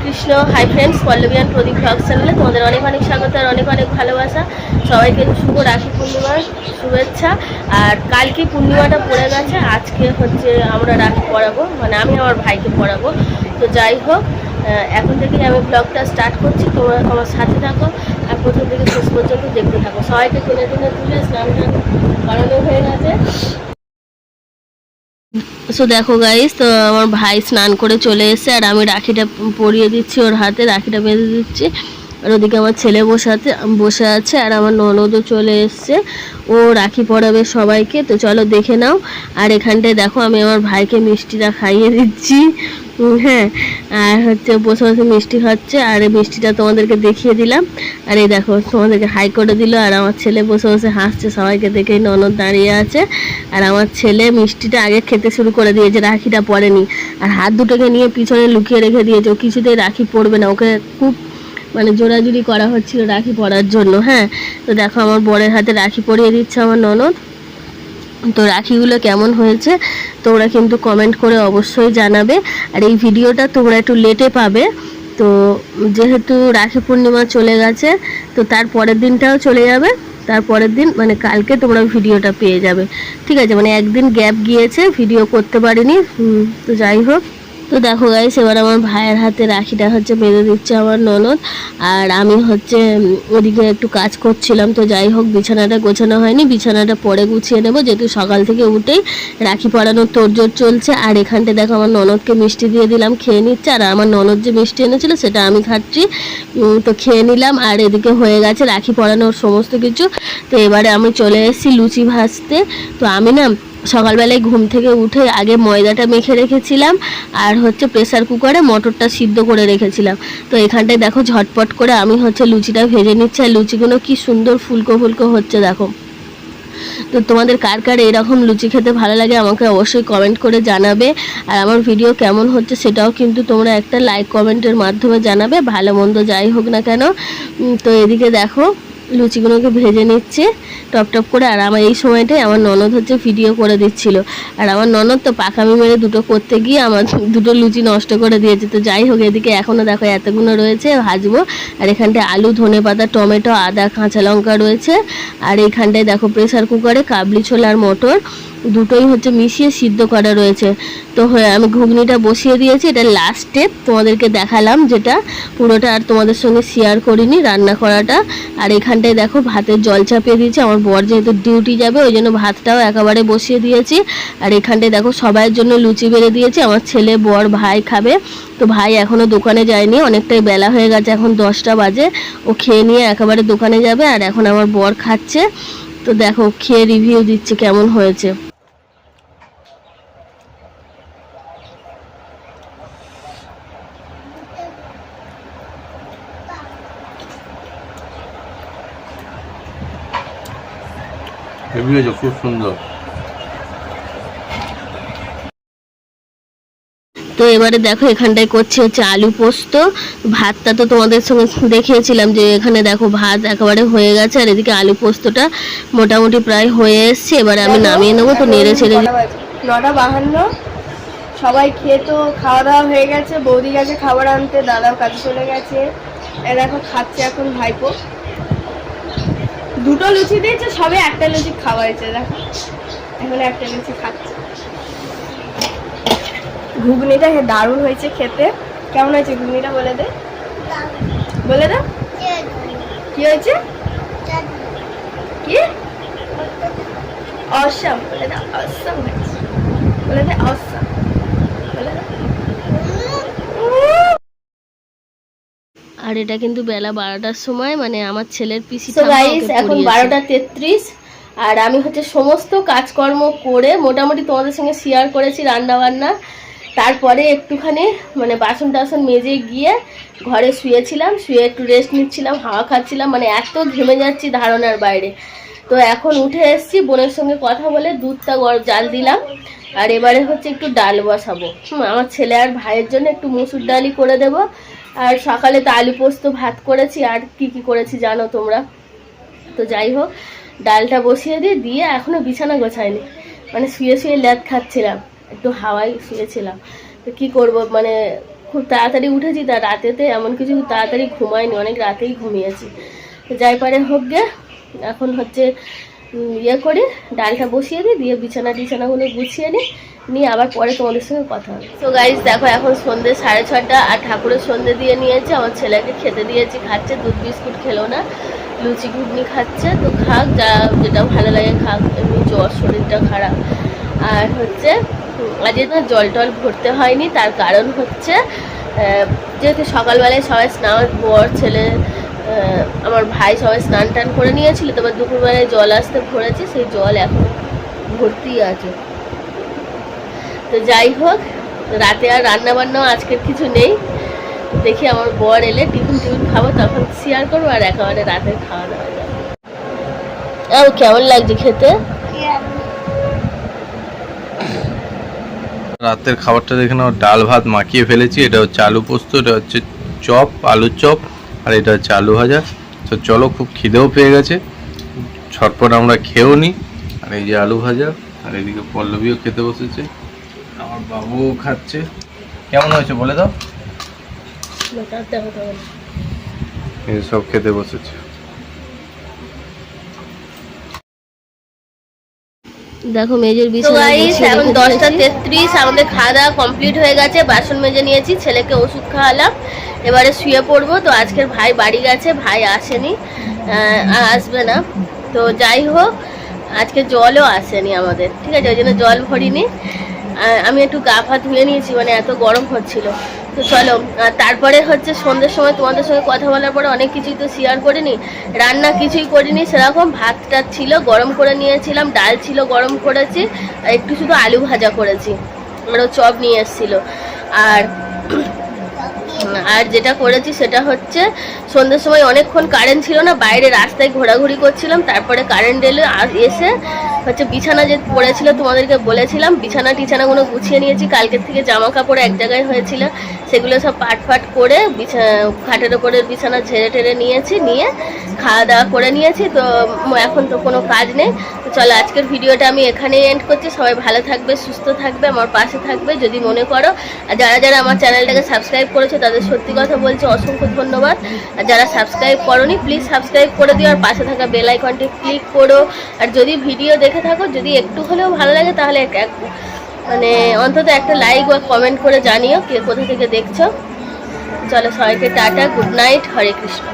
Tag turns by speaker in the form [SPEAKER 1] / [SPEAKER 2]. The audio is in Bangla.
[SPEAKER 1] Krishna. Hi friends, Pallavi and Pradeep blog চ্যানেলে তোমাদের অনেক অনেক স্বাগত আর অনেক অনেক ভালোবাসা। সবাইকে শুভ রাখি পূর্ণিমার শুভেচ্ছা। আর কালকে পূর্ণিমাটা পড়ে গেছে, আজকে হচ্ছে আমরা রাখি পরাবো, মানে আমি আমার ভাইকে পরাবো। তো যাই হোক, এখন থেকেই আমি ব্লগটা স্টার্ট করছি, তোমরা আমার সাথে থাকো আর প্রথম থেকে শেষ পর্যন্ত দেখতে থাকো। সবাইকে টেনে টেনে তুলে স্নান টান করানো হয়ে গেছে। সো দেখো গাইস, তো আমার ভাই স্নান করে চলে এসেছে আর আমি রাখিটা পরিয়ে দিচ্ছি, ওর হাতে রাখিটা বেঁধে দিচ্ছি। আর ওদিকে আমার ছেলে বসে আছে আর আমার ননদও চলে এসছে, ও রাখি পরাবে সবাইকে। তো চলো দেখে নাও। আর এখানটায় দেখো আমি আমার ভাইকে মিষ্টিটা খাইয়ে দিচ্ছি, হ্যাঁ। আর হচ্ছে বসে বসে মিষ্টি খাচ্ছে আর এই মিষ্টিটা তোমাদেরকে দেখিয়ে দিলাম। আর এই দেখো তোমাদেরকে হাই করে দিল। আর আমার ছেলে বসে বসে হাসছে সবাইকে দেখে, ননদ দাঁড়িয়ে আছে। আর আমার ছেলে মিষ্টিটা আগে খেতে শুরু করে দিয়েছে, রাখিটা পরেনি। আর হাত দুটোকে নিয়ে পিছনে লুকিয়ে রেখে দিয়েছে, ও কিছুতেই রাখি পরবে না, ওকে খুব মানে জোরাজুরি করা হচ্ছিল রাখি পরার জন্য, হ্যাঁ। তো দেখো আমার বরের হাতে রাখি পরিয়ে দিচ্ছে আমার ননদ। তো রাখিগুলো কেমন হয়েছে তোমরা কিন্তু কমেন্ট করে অবশ্যই জানাবে। আর এই ভিডিওটা তোমরা একটু লেটে পাবে, তো যেহেতু রাখি পূর্ণিমা চলে গেছে তো তার পরের দিনটাও চলে যাবে, তারপরের দিন মানে কালকে তোমরা ভিডিওটা পেয়ে যাবে, ঠিক আছে। মানে একদিন গ্যাপ গিয়েছে, ভিডিও করতে পারিনি। তো যাই হোক, তো দেখো গাইস, এবার আমার ভাইয়ের হাতে রাখিটা হচ্ছে বেঁধে দিচ্ছে আমার ননদ। আর আমি হচ্ছে ওদিকে একটু কাজ করছিলাম। তো যাই হোক, বিছানাটা গোছানো হয়নি, বিছানাটা পরে গুছিয়ে নেবো, যেহেতু সকাল থেকে উঠেই রাখি পরানোর তোড়জোড় চলছে। আর এখানটা দেখো আমার ননদকে মিষ্টি দিয়ে দিলাম, খেয়ে নিচ্ছে। আর আমার ননদ যে মিষ্টি এনেছিল সেটা আমি খাচ্ছি, তো খেয়ে নিলাম। আর এদিকে হয়ে গেছে রাখি পরানোর সমস্ত কিছু। তো এবারে আমি চলে এসেছি লুচি ভাজতে। তো আমি না সকালবেলায় ঘুম থেকে উঠে আগে ময়দাটা মেখে রেখেছিলাম আর হচ্ছে প্রেসার কুকারে মটরটা সিদ্ধ করে রেখেছিলাম। তো এখানটায় দেখো ঝটপট করে আমি হচ্ছে লুচিটা ভেজে নিচ্ছি। আর লুচিগুলো কি সুন্দর ফুলকো ফুলকো হচ্ছে দেখো। তো তোমাদের কার কার এরকম লুচি খেতে ভালো লাগে আমাকে অবশ্যই কমেন্ট করে জানাবে। আর আমার ভিডিও কেমন হচ্ছে সেটাও কিন্তু তোমরা একটা লাইক কমেন্টের মাধ্যমে জানাবে, ভালো মন্দ যাই হোক না কেন। তো এদিকে দেখো লুচিগুলোকে ভেজে নিচ্ছে টপ টপ করে। আর আমার এই সময়টাই আমার ননদ হচ্ছে ভিডিও করে দিচ্ছিল। আর আমার ননদ তো পাকামি মেরে দুটো করতে গিয়ে আমার দুটো লুচি নষ্ট করে দিয়েছে। তো যাই হোক, এদিকে এখনও দেখো এতগুলো রয়েছে, ভাজবো। আর এখানটায় আলু, ধনেপাতা, টমেটো, আদা, কাঁচা লঙ্কা রয়েছে। আর এইখানটায় দেখো প্রেসার কুকারে কাবলি ছোলা আর মটর দুটোই হচ্ছে মিশিয়ে সিদ্ধ করা রয়েছে। তো আমি ঘুগনিটা বসিয়ে দিয়েছি, এটা লাস্ট স্টেপ তোমাদেরকে দেখালাম, যেটা পুরোটা আর তোমাদের সঙ্গে শেয়ার করিনি রান্না করাটা। আর এখানটায় দেখো ভাতের জল চাপিয়ে দিয়েছি, আমার বর যেহেতু ডিউটি যাবে ওই জন্য ভাতটাও একেবারে বসিয়ে দিয়েছি। আর এখানটায় দেখো সবাইয়ের জন্য লুচি বেড়ে দিয়েছি, আমার ছেলে, বর, ভাই খাবে। তো ভাই এখনও দোকানে যায়নি, অনেকটাই বেলা হয়ে গেছে, এখন 10টা বাজে, ও খেয়ে নিয়ে একেবারে দোকানে যাবে। আর এখন আমার বর খাচ্ছে। তো দেখো খেয়ে রিভিউ দিচ্ছে কেমন হয়েছে।
[SPEAKER 2] খুব সুন্দর।
[SPEAKER 1] তো এবারে দেখো এখানটায় করছি হচ্ছে আলু পোস্ত। ভাতটা তো তোমাদের সঙ্গে দেখিয়েছিলাম যে এখানে দেখো ভাত একেবারে হয়ে গেছে। আর এদিকে আলু পোস্তটা মোটামুটি প্রায় হয়ে এসছে, এবারে আমি নামিয়ে নেবো। তো নেড়ে ছেড়ে
[SPEAKER 3] 9:52 সবাই খেয়ে তো খাওয়া দাওয়া হয়ে গেছে, বৌদি গেছে খাবার আনতে, দাদাও কাজে চলে গেছে। দেখো খাচ্ছে এখন ভাইপো, দুটো লুচি দিয়েছে, সবে একটা লুচি খাওয়াইছে, দেখো এখন একটা লুচি খাচ্ছে। ঘুগনিটা দারুণ হয়েছে খেতে। কেমন হয়েছে ঘুগনিটা বলে দে, বলে দাও কি হয়েছে, কি অসাম, বলে দাও অসাম হয়েছে, বলে দে অসাম, বলে দাও।
[SPEAKER 1] আর এটা কিন্তু বেলা 12টার সময়, মানে আমার ছেলের পিসি
[SPEAKER 3] এখন 12:33।
[SPEAKER 1] আর আমি হচ্ছে সমস্ত কাজকর্ম করে মোটামুটি তোমাদের সঙ্গে শেয়ার করেছি রান্না বান্না। তারপরে একটুখানি মানে বাসন টাসন মেজে গিয়ে ঘরে শুয়েছিলাম, শুয়ে একটু রেস্ট নিচ্ছিলাম, হাওয়া খাচ্ছিলাম, মানে এত ঘেমে যাচ্ছি ধারণার বাইরে। তো এখন উঠে এসেছি, বোনের সঙ্গে কথা বলে দুধটা জাল দিলাম। আর এবারে হচ্ছে একটু ডাল বসাবো, আমার ছেলে আর ভাইয়ের জন্য একটু মুসুর ডালই করে দেব। আর সকালে তো আলু পোস্ত ভাত করেছি, আর কি কি করেছি জানো তোমরা। তো যাই হোক, ডালটা বসিয়ে দিয়ে এখনও বিছানা গোছায়নি, মানে শুয়ে শুয়ে ল্যাদ খাচ্ছিলাম, একটু হাওয়ায় শুয়েছিলাম। তো কী করবো, মানে খুব তাড়াতাড়ি উঠেছি, তা রাতেতে এমন কিছু তাড়াতাড়ি ঘুমাইনি, অনেক রাতেই ঘুমিয়েছি। তো যাই পারে হোক গে, এখন হচ্ছে ইয়ে করে ডালটা বসিয়ে দিই, দিয়ে বিছানাগুলো গুছিয়ে নিয়ে আবার পরে তোমাদের সঙ্গে কথা হবে। তো গাইস দেখো এখন সন্ধ্যে 6:30, আর ঠাকুরের সন্ধ্যে দিয়ে নিয়েছে। আমার ছেলেকে খেতে দিয়েছি, খাচ্ছে, দুধ বিস্কুট খেলো না, লুচি ঘুগনি খাচ্ছে। তো খাক, যেটা ভালো লাগে খাক, এমনি জ্বর, শরীরটা খারাপ। আর হচ্ছে আজকে তো জল টল ভরতে হয়নি, তার কারণ হচ্ছে যেহেতু সকালবেলায় সবাই স্নান, বর ছেলে আমার ভাই সবাই স্নান টান করে নিয়েছিল, তারপর দুপুরবেলায় জল আসতে ভরেছি, সেই জল এখন ভর্তি আছে। তো যাই হোক, রাতে আর রান্না বান্নাও আজকের কিছু নেই। দেখি আমার বর এলে টিফিন খাবো, তখন শেয়ার করবো, আর একেবারে রাতে খাওয়া দাওয়া যাবে। কেমন লাগছে খেতে?
[SPEAKER 2] রাতের খাবারটা দেখে নাও, ডাল ভাত মাখিয়ে ফেলেছি, এটা হচ্ছে আলু পোস্ত, এটা হচ্ছে চপ, আলুর চপ, আর এটা হচ্ছে আলু ভাজা। তো চলো, খুব খিদেও পেয়ে গেছে, ছটপট আমরা খেয়েও নিই। আর এই যে আলু ভাজা, আর এদিকে পল্লবীও খেতে বসেছে, আমার বাবুও খাচ্ছে। কেমন হয়েছে বলে দাও? এই সব খেতে বসেছে।
[SPEAKER 1] দেখো মেজের বিছানা এখন 10:33, আমাদের খাওয়া দাওয়া কমপ্লিট হয়ে গেছে, বাসন মেজে নিয়েছি, ছেলেকে ওষুধ খাওয়ালাম, এবারে শুয়ে পড়বো। তো আজকের ভাই বাড়ি গেছে, ভাই আসেনি, আসবে না। তো যাই হোক, আজকে জলও আসেনি আমাদের, ঠিক আছে, ওই জন্য জল ভরিনি। আমি একটু গা পা ধুয়ে নিয়েছি, মানে এত গরম হচ্ছিল। তো চলো, তারপরে হচ্ছে সন্ধ্যের সময় তোমাদের সঙ্গে কথা বলার পরে অনেক কিছুই তো শেয়ার করিনি, রান্না কিছুই করিনি সেরকম। ভাতটা ছিল, গরম করে নিয়েছিলাম, ডাল ছিল, গরম করেছি, আর একটু শুধু আলু ভাজা করেছি, আরও চপ নিয়ে এসেছিলো। আর যেটা করেছি সেটা হচ্ছে, সন্ধ্যের সময় অনেকক্ষণ কারেন্ট ছিল না, বাইরে রাস্তায় ঘোরাঘুরি করছিলাম, তারপরে কারেন্ট এলে এসে হচ্ছে বিছানা যে পড়েছিল তোমাদেরকে বলেছিলাম, টিছানাগুলো গুছিয়ে নিয়েছি। কালকের থেকে জামা কাপড় এক জায়গায় হয়েছিল, সেগুলো সব পাট করে খাটের ওপরের বিছানা ঝেড়ে টেড়ে নিয়েছি, নিয়ে খাওয়া দাওয়া করে নিয়েছি। তো এখন তো কোনো কাজ নেই। তো চলো, আজকের ভিডিওটা আমি এখানেই এন্ড করছি। সবাই ভালো থাকবে, সুস্থ থাকবে, আমার পাশে থাকবে যদি মনে করো। আর যারা আমার চ্যানেলটাকে সাবস্ক্রাইব করেছে তাদের সত্যি কথা বলছি অসংখ্য ধন্যবাদ। আর যারা সাবস্ক্রাইব করোনি প্লিজ সাবস্ক্রাইব করে দিও, আর পাশে থাকা বেল আইকনটি ক্লিক করো। আর যদি ভিডিও দেখে থাকো, যদি একটু হলেও ভালো লাগে, তাহলে মানে অন্তত একটা লাইক বা কমেন্ট করে জানিও কে কোথা থেকে দেখছো। চলো, সবাইকে টাটা, গুড নাইট, হরে কৃষ্ণ।